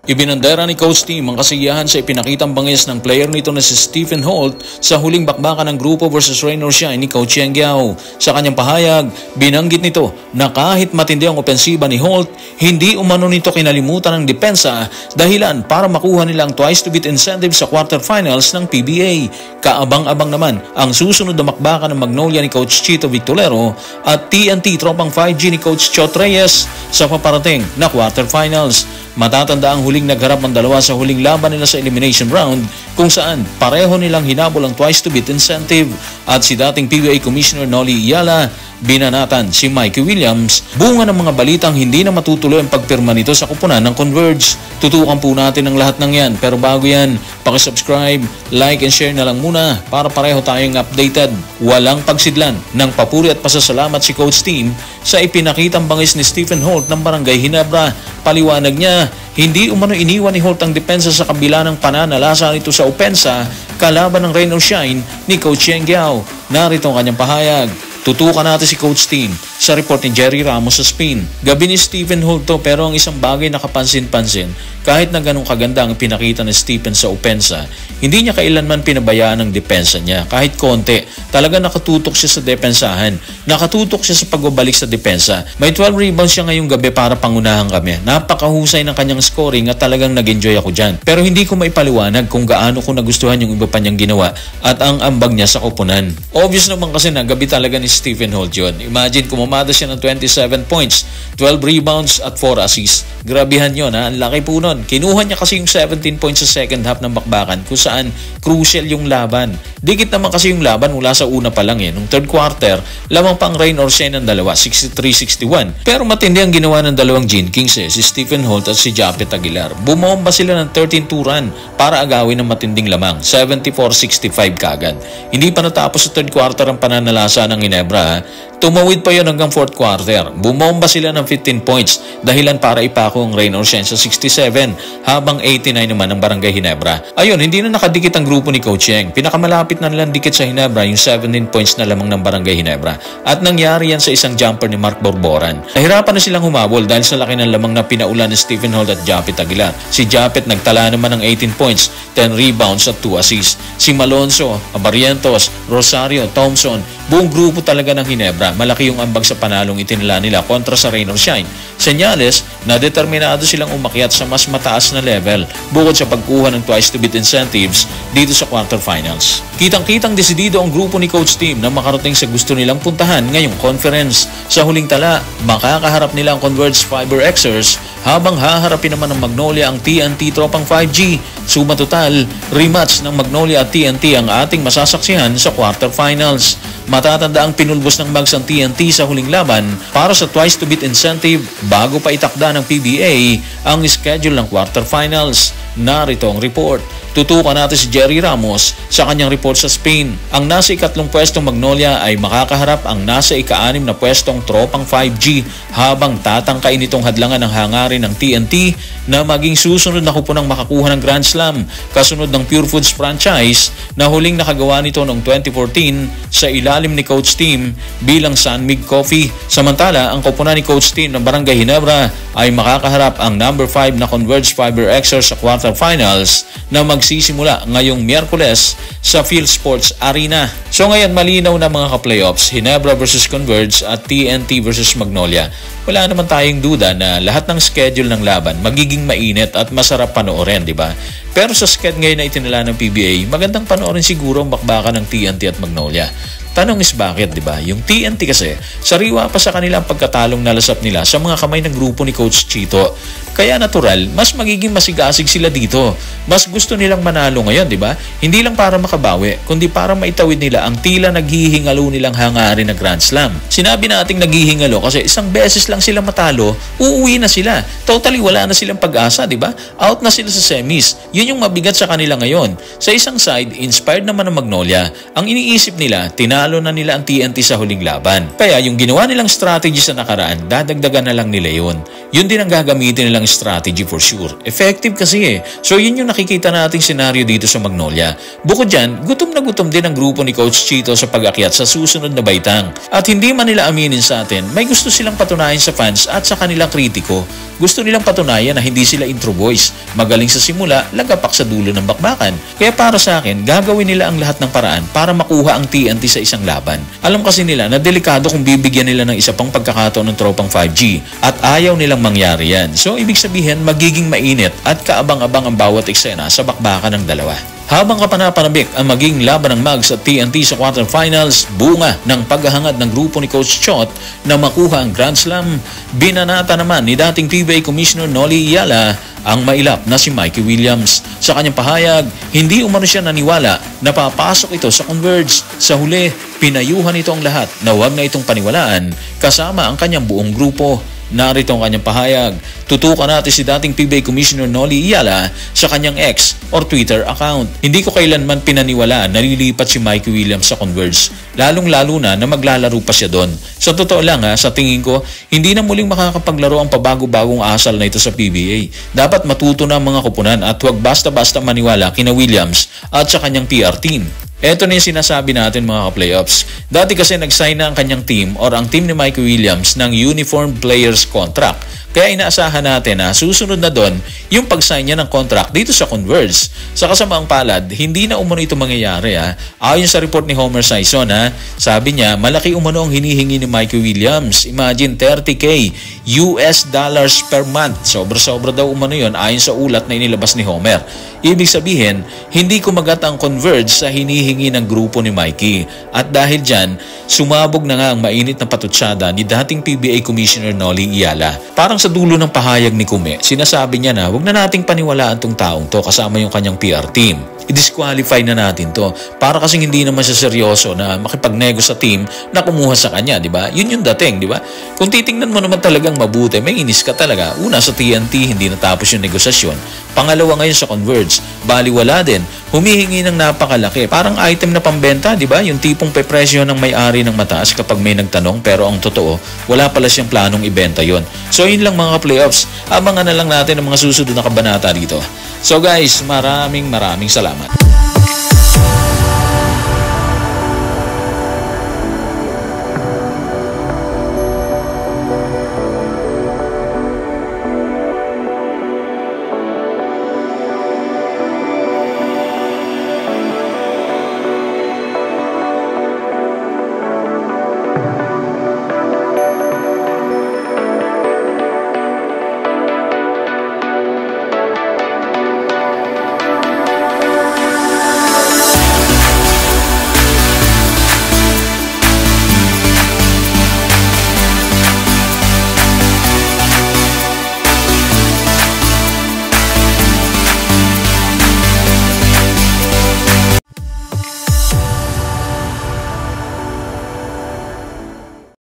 Ibinandera ni Coach Team ang kasiyahan sa ipinakitang bangis ng player nito na si Stephen Holt sa huling bakbakan ng grupo versus Rain or Shine ni Coach Cheng Giao. Sa kanyang pahayag, binanggit nito na kahit matindi ang opensiba ni Holt, hindi umano nito kinalimutan ng depensa dahilan para makuha nila ang twice to beat incentive sa quarterfinals ng PBA. Kaabang-abang naman ang susunod na bakbakan ng Magnolia ni Coach Chito Victorero at TNT Tropang 5G ni Coach Chot Reyes sa paparating na quarterfinals. Matatanda ang huling nagharap ng dalawa sa huling laban nila sa elimination round kung saan pareho nilang hinabol ang twice to beat incentive at si dating PBA Commissioner Noli Iyala binanatan si Mikey Williams. Bunga ng mga balitang hindi na matutuloy ang pagpirma nito sa kupunan ng Converge. Tutukan po natin ang lahat ng yan, pero bago yan, pakisubscribe, like and share na lang muna para pareho tayong updated. Walang pagsidlan ng papuri at pasasalamat si Coach Team sa ipinakitang bangis ni Stephen Holt ng Barangay Ginebra. Paliwanag niya, hindi umano iniwan ni Holt ang depensa sa kabila ng pananalasa nito sa opensa kalaban ng Rain or Shine ni Coach Cheng Giao. Narito ang kanyang pahayag. Tutukan natin si Coach Team sa report ni Jerry Ramos sa spin. Gabi ni Stephen Holt to, pero ang isang bagay na kapansin-pansin, kahit na ganong kaganda ang pinakita ni Stephen sa opensa, hindi niya kailanman pinabayaan ang depensa niya. Kahit konti, talaga nakatutok siya sa depensahan. Nakatutok siya sa pagbabalik sa depensa. May 12 rebounds siya ngayong gabi para pangunahan kami. Napakahusay ng kanyang scoring at talagang nag-enjoy ako dyan. Pero hindi ko maipaliwanag kung gaano ko nagustuhan yung iba pa niyang ginawa at ang ambag niya sa koponan. Obvious naman kasi na gabi talaga ni Stephen Holt yun. Imagine kung umada siya ng 27 points, 12 rebounds at 4 assists. Grabihan yun ha, ang laki po nun. Kinuha niya kasi yung 17 points sa second half ng bakbakan kung saan crucial yung laban. Dikit naman kasi yung laban mula sa una pa lang Nung third quarter, lamang pang Rain or Shine ng dalawa, 63-61. Pero matindi ang ginawa ng dalawang Gene Kings si Stephen Holt at si Japet Aguilar. Bumomba sila ng 13-2 run para agawin ng matinding lamang, 74-65 kagad. Hindi pa natapos sa third quarter ang pananalasa ng Ginebra. Tumawid pa yun hanggang fourth quarter. Bumomba sila ng 15 points dahilan para ipako ang Rain or Shine sa 67 habang 89 naman ang Barangay Ginebra. Ayun, hindi na nakadikit ang grupo ni Coach Cheng. Pinakamalapit na nilang dikit sa Ginebra yung 17 points na lamang ng Barangay Ginebra. At nangyari yan sa isang jumper ni Mark Borboran. Nahirapan na silang humabol dahil sa laki ng lamang na pinaulan ni Stephen Holt at Japet Aguilar. Si Japet nagtala naman ng 18 points, 10 rebounds at 2 assists. Si Malonzo, Abarientos, Rosario, Thompson, buong grupo talaga ng Ginebra. Malaki yung ambag sa panalong itinala nila kontra sa Rain or Shine. Senyales na determinado silang umakyat sa mas mataas na level bukod sa pagkuha ng twice to beat incentives dito sa quarterfinals. Kitang-kitang desidido ang grupo ni Coach Team na makarating sa gusto nilang puntahan ngayong conference. Sa huling tala, makakaharap nila ang Converge Fiber Xers habang haharapin naman ng Magnolia ang TNT Tropang 5G. Suma total, rematch ng Magnolia at TNT ang ating masasaksihan sa quarterfinals. Matatanda ang pinulbos ng Mags ang TNT sa huling laban para sa twice to beat incentive bago pa itakda ng PBA ang schedule ng quarterfinals. Narito ang report. Tutukan natin si Jerry Ramos sa kanyang report sa Spain. Ang nasa ikatlong pwestong Magnolia ay makakaharap ang nasa ika-6 na pwestong Tropang 5G habang tatangkain itong hadlangan ng hangarin ng TNT na maging susunod na kupunang makakuha ng Grand Slam kasunod ng Pure Foods franchise na huling nakagawa nito noong 2014 sa ilalim ni Coach Team bilang San Mig Coffee. Samantala, ang kupunan ni Coach Team ng Barangay Ginebra ay makakaharap ang number 5 na Converge Fiber Xers sa quarterfinals na magsisimula ngayong Miyerkules sa Field Sports Arena. So ngayon malinaw na mga ka-playoffs, Ginebra versus Converge at TNT versus Magnolia. Wala naman tayong duda na lahat ng schedule ng laban magiging mainit at masarap panoorin, di ba? Pero sa schedule ngayon na itinala ng PBA, magandang panoorin siguro ang bakbakan ng TNT at Magnolia. Tanong is bakit, di ba? Yung TNT kasi, sariwa pa sa kanila ang pagkatalong nalasap nila sa mga kamay ng grupo ni Coach Chito. Kaya natural, mas magiging masigasig sila dito. Mas gusto nilang manalo ngayon, di ba? Hindi lang para makabawi, kundi para maitawid nila ang tila naghihingalo nilang hangarin na Grand Slam. Sinabi nating naghihingalo kasi isang beses lang sila matalo, uuwi na sila. Totally wala na silang pag-asa, di ba? Out na sila sa semis. Yun yung mabigat sa kanila ngayon. Sa isang side, inspired naman ng Magnolia. Ang iniisip nila, tinalo na nila ang TNT sa huling laban. Kaya yung ginawa nilang strategy sa nakaraan, dadagdagan na lang nila yun. Yun din ang gagamitin nilang kanilang strategy for sure. Effective kasi eh. So yun yung nakikita nating senaryo dito sa Magnolia. Bukod dyan, gutom na gutom din ang grupo ni Coach Chito sa pag-akyat sa susunod na baitang. At hindi man nila aminin sa atin, may gusto silang patunayan sa fans at sa kanilang kritiko. Gusto nilang patunayan na hindi sila intro boys. Magaling sa simula, lagapak sa dulo ng bakbakan. Kaya para sa akin, gagawin nila ang lahat ng paraan para makuha ang TNT sa isang laban. Alam kasi nila na delikado kung bibigyan nila ng isa pang pagkakataon ng tropang 5G at ayaw nilang mangyari yan. So ibig sabihin, magiging mainit at kaabang-abang ang bawat eksena sa bakbakan ng dalawa. Habang kapanapanabik ang maging laban ng Mags at TNT sa quarterfinals, bunga ng paghahangad ng grupo ni Coach Chot na makuha ang Grand Slam, binanata naman ni dating PBA Commissioner Noli Iyala ang mailap na si Mikey Williams. Sa kanyang pahayag, hindi umano siya naniwala na papasok ito sa Converge. Sa huli, pinayuhan ito ang lahat na huwag na itong paniwalaan kasama ang kanyang buong grupo. Narito ang kanyang pahayag. Tutukan natin si dating PBA Commissioner Noli Iyala sa kanyang X or Twitter account. Hindi ko kailanman pinaniwalaan na lilipat si Mikey Williams sa Converge. Lalong-lalo na maglalaro pa siya doon. Sa totoo lang sa tingin ko, hindi na muling makakapaglaro ang pabago-bagong asal na ito sa PBA. Dapat matuto na ang mga kupunan at huwag basta-basta maniwala kina Williams at sa kanyang PR team. Ito na yung sinasabi natin mga ka-playoffs. Dati kasi nag-sign na ang kanyang team or ang team ni Mikey Williams ng Uniform Players Contract. Kaya inaasahan natin na susunod na doon yung pag-sign niya ng contract dito sa Converge. Sa kasamaang palad, hindi na umano ito mangyayari Ayon sa report ni Homer Sison sabi niya malaki umano ang hinihingi ni Mikey Williams. Imagine 30K US dollars per month. Sobra-sobra daw umano yun ayon sa ulat na inilabas ni Homer. Ibig sabihin, hindi kumagat ang Converge sa hinihingi ng grupo ni Mikey. At dahil dyan, sumabog na nga ang mainit na patutsada ni dating PBA Commissioner Noli Iyala. Parang sa dulo ng pahayag ni Kume, sinasabi niya na huwag na nating paniwalaan tong taong to kasama yung kanyang PR team. I-disqualify na natin to. Para kasing hindi naman siya seryoso na makipagnego sa team na kumuha sa kanya, di ba? Yun yung dating, di ba? Kung titingnan mo naman talagang mabuti, may inis ka talaga. Una sa TNT, hindi natapos yung negosasyon. Pangalawa ngayon sa Converge, baliwala din. Humihingi ng napakalaki. Parang item na pambenta, di ba? Yung tipong pepresyo ng may-ari ng mataas kapag may nagtanong pero ang totoo, wala pala siyang planong ibenta yon. So yun lang mga playoffs. Abangan na lang natin ang mga susunod na kabanata dito. So guys, maraming salamat.